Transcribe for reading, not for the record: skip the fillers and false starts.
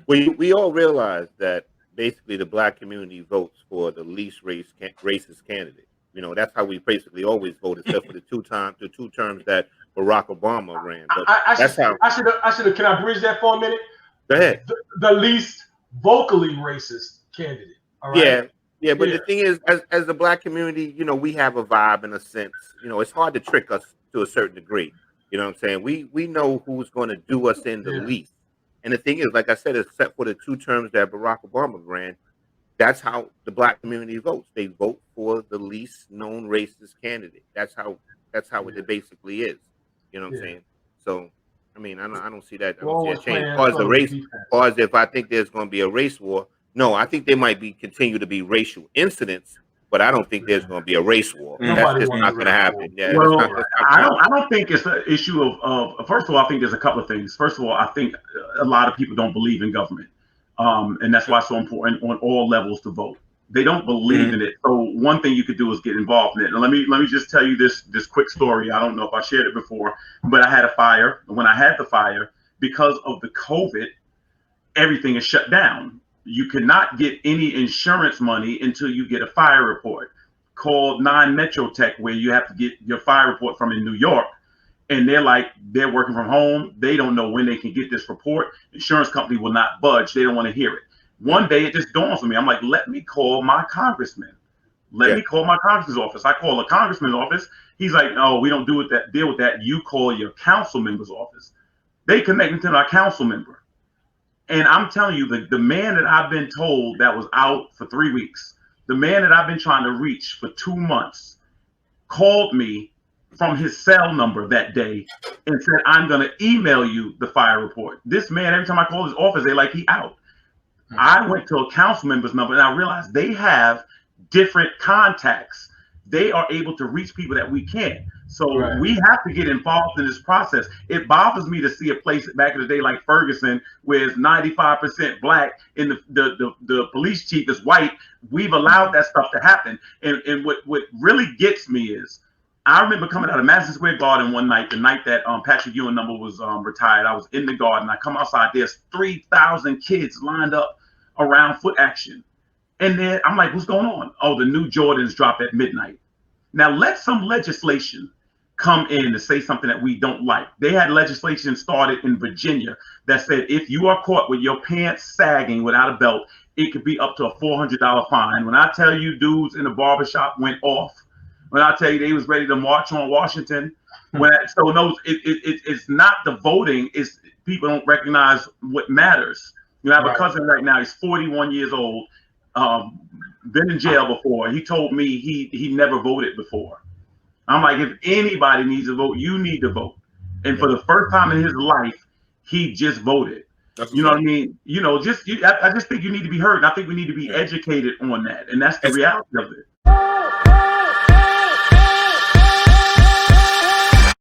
we all realize that basically the black community votes for the least racist candidate. That's how we basically always vote, except for the two terms that Barack Obama ran. But that's how. I should have. Can I bridge that for a minute? Go ahead. The least vocally racist candidate. All right. Yeah. But the thing is, as the black community, we have a vibe in a sense. It's hard to trick us to a certain degree. You know what I'm saying? We know who's going to do us in the least. And the thing is, like I said, except for the two terms that Barack Obama ran, that's how the black community votes. They vote for the least known racist candidate. That's how it basically is. You know what I'm saying? So, I mean, I don't see that. I don't see a change. As far as the race, as far as if I think there's going to be a race war, no, I think there might continue to be racial incidents, but I don't think there's going to be a race war. That's just not going to happen. Yeah, well, I don't think it's an issue of. First of all, I think there's a couple of things. First of all, I think a lot of people don't believe in government, and that's why it's so important on all levels to vote. They don't believe in it. So one thing you could do is get involved in it. And let me just tell you this quick story. I don't know if I shared it before, but I had a fire. And when I had the fire, because of the COVID, everything is shut down. You cannot get any insurance money until you get a fire report called Non-Metro Tech, where you have to get your fire report from in New York. And they're working from home. They don't know when they can get this report. Insurance company will not budge. They don't want to hear it. One day it just dawns on me. I'm like, let me call my congressman. Let me call my congressman's office. I call the congressman's office. He's like, no, we don't deal with that. You call your council member's office. They connect me to my council member. And I'm telling you, the man that I've been told that was out for 3 weeks, the man that I've been trying to reach for 2 months, called me from his cell number that day and said, I'm going to email you the fire report. This man, every time I call his office, they like he out. I went to a council member's number and I realized they have different contacts. They are able to reach people that we can't. So we have to get involved in this process. It bothers me to see a place back in the day like Ferguson, where it's 95% black and the police chief is white. We've allowed that stuff to happen. And what really gets me is, I remember coming out of Madison Square Garden one night, the night that Patrick Ewing number was retired. I was in the garden. I come outside. There's 3,000 kids lined up around Foot Action. And then I'm like, what's going on? Oh, the new Jordans drop at midnight. Now let some legislation come in to say something that we don't like. They had legislation started in Virginia that said if you are caught with your pants sagging without a belt, it could be up to a $400 fine. When I tell you dudes in the barbershop went off, when I tell you they was ready to march on Washington, it's not the voting, it's people don't recognize what matters. You have a cousin right now, he's 41 years old, been in jail before. He told me he never voted before. I'm like, if anybody needs to vote, you need to vote. And for the first time in his life, he just voted. You know what I mean? I just think you need to be heard. And I think we need to be educated on that. And that's the reality of it.